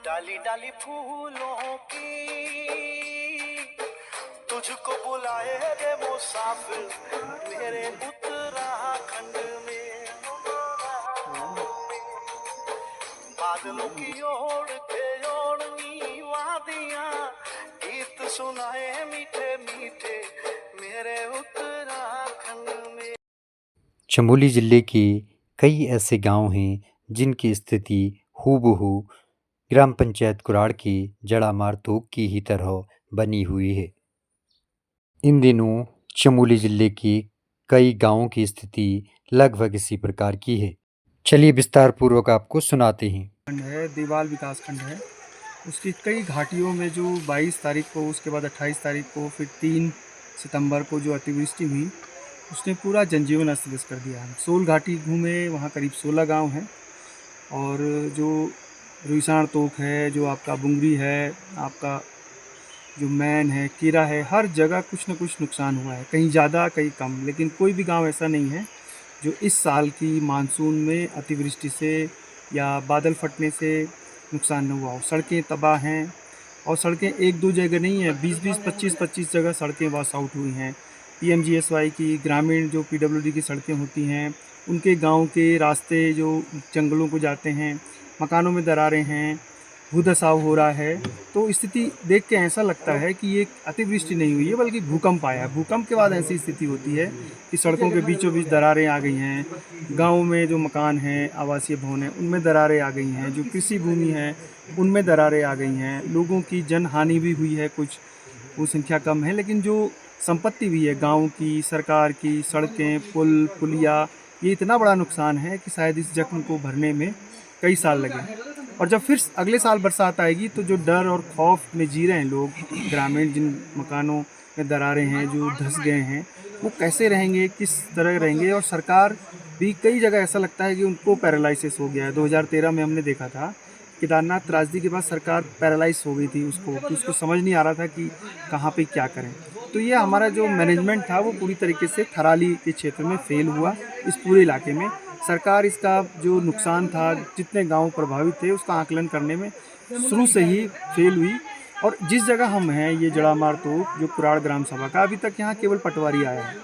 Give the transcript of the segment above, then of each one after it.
डाली डाली फूलों की तुझको बुलाए रे मुसाफिर मेरे उत्तराखंड में। बादलों की ओर के ओढ़नी वादियां गीत सुनाए मीठे मीठे मेरे उत्तराखंड में। चमोली जिले के कई ऐसे गांव हैं जिनकी स्थिति हूबहू ग्राम पंचायत कुराड़ की जड़ामार तोक की ही तरह बनी हुई है। इन दिनों चमोली जिले के कई गांवों की स्थिति लगभग इसी प्रकार की है। चलिए विस्तार पूर्वक आपको सुनाते हैं। खंड है, देवाल विकास खंड है। उसकी कई घाटियों में जो 22 तारीख को, उसके बाद 28 तारीख को, फिर 3 सितंबर को जो अतिवृष्टि हुई उसने पूरा जनजीवन अस्त व्यस्त कर दिया। हम सोल घाटी घूमे, वहाँ करीब 16 गांव हैं। और जो रुईसाण तोक है, जो आपका बुंगरी है, आपका जो मैन है, कीरा है, हर जगह कुछ न कुछ नुकसान हुआ है, कहीं ज़्यादा कहीं कम। लेकिन कोई भी गांव ऐसा नहीं है जो इस साल की मानसून में अतिवृष्टि से या बादल फटने से नुकसान न हुआ हो। सड़कें तबाह हैं, और सड़कें एक दो जगह नहीं है, 20-20, 25-25 जगह सड़कें वॉश आउट हुई हैं। पीएमजीएसवाई की ग्रामीण जो पीडब्ल्यूडी की सड़कें होती हैं, उनके गांव के रास्ते जो जंगलों को जाते हैं, मकानों में दरारें हैं, भूधसाव हो रहा है। तो स्थिति देख के ऐसा लगता है कि ये अतिवृष्टि नहीं हुई है बल्कि भूकंप आया है। भूकंप के बाद ऐसी स्थिति होती है कि सड़कों के बीचों बीच दरारें आ गई हैं, गाँव में जो मकान हैं, आवासीय भवन हैं, उनमें दरारें आ गई हैं, जो कृषि भूमि है उनमें दरारें आ गई हैं, लोगों की जन हानि भी हुई है। कुछ वो संख्या कम है, लेकिन जो संपत्ति भी है गाँव की, सरकार की, सड़कें, पुल पुलिया, ये इतना बड़ा नुकसान है कि शायद इस जख्म को भरने में कई साल लगे। और जब फिर अगले साल बरसात आएगी तो जो डर और खौफ में जी रहे हैं लोग, ग्रामीण जिन मकानों में दरारें हैं, जो धंस गए हैं, वो कैसे रहेंगे, किस तरह रहेंगे। और सरकार भी कई जगह ऐसा लगता है कि उनको पैरालिसिस हो गया है। 2013 में हमने देखा था केदारनाथ त्रासदी के बाद सरकार पैरालाइज हो गई थी, उसको समझ नहीं आ रहा था कि कहाँ पे क्या करें। तो ये हमारा जो मैनेजमेंट था वो पूरी तरीके से थराली के क्षेत्र में फेल हुआ। इस पूरे इलाके में सरकार इसका जो नुकसान था, जितने गांव प्रभावित थे, उसका आकलन करने में शुरू से ही फेल हुई। और जिस जगह हम हैं, ये जड़ामार तोक जो कुराड़ ग्राम सभा का, अभी तक यहाँ केवल पटवारी आया है।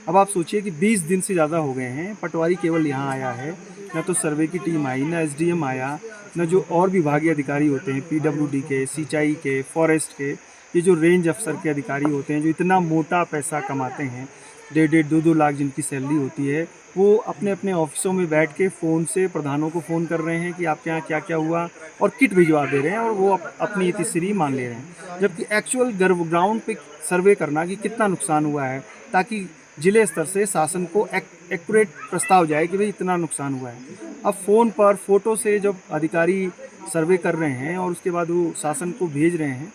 अब आप सोचिए कि 20 दिन से ज़्यादा हो गए हैं, पटवारी केवल यहाँ आया है। न तो सर्वे की टीम आई, न एसडीएम आया, न जो और विभागीय अधिकारी होते हैं, पीडब्ल्यूडी के, सिंचाई के, फॉरेस्ट के, ये जो रेंज अफसर के अधिकारी होते हैं, जो इतना मोटा पैसा कमाते हैं, 1.5 2-2 लाख जिनकी सैलरी होती है, वो अपने अपने ऑफिसों में बैठ के फ़ोन से प्रधानों को फ़ोन कर रहे हैं कि आपके यहाँ क्या क्या हुआ, और किट भिजवा दे रहे हैं, और वो अपनी इतिश्री मान ले रहे हैं। जबकि एक्चुअल ग्राउंड पे सर्वे करना कि कितना नुकसान हुआ है, ताकि जिले स्तर से शासन को एक्यूरेट प्रस्ताव जाए कि भाई इतना नुकसान हुआ है। अब फ़ोन पर फ़ोटो से जब अधिकारी सर्वे कर रहे हैं और उसके बाद वो शासन को भेज रहे हैं,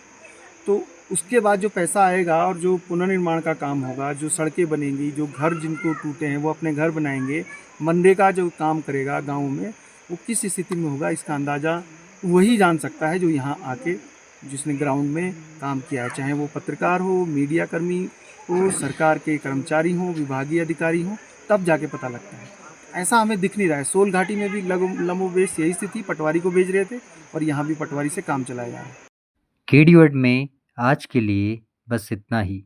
तो उसके बाद जो पैसा आएगा और जो पुनर्निर्माण का काम होगा, जो सड़कें बनेंगी, जो घर जिनको टूटे हैं वो अपने घर बनाएंगे, मनरेगा जो काम करेगा गाँव में, वो किस स्थिति में होगा, इसका अंदाज़ा वही जान सकता है जो यहाँ आके जिसने ग्राउंड में काम किया है। चाहे वो पत्रकार हो, मीडिया कर्मी हो, सरकार के कर्मचारी हों, विभागीय अधिकारी हों, तब जाके पता लगता है। ऐसा हमें दिख नहीं रहा है। सोल घाटी में भी लमोबेश यही स्थिति, पटवारी को भेज रहे थे और यहाँ भी पटवारी से काम चलाया जा रहा है। केडी वर्ड में आज के लिए बस इतना ही।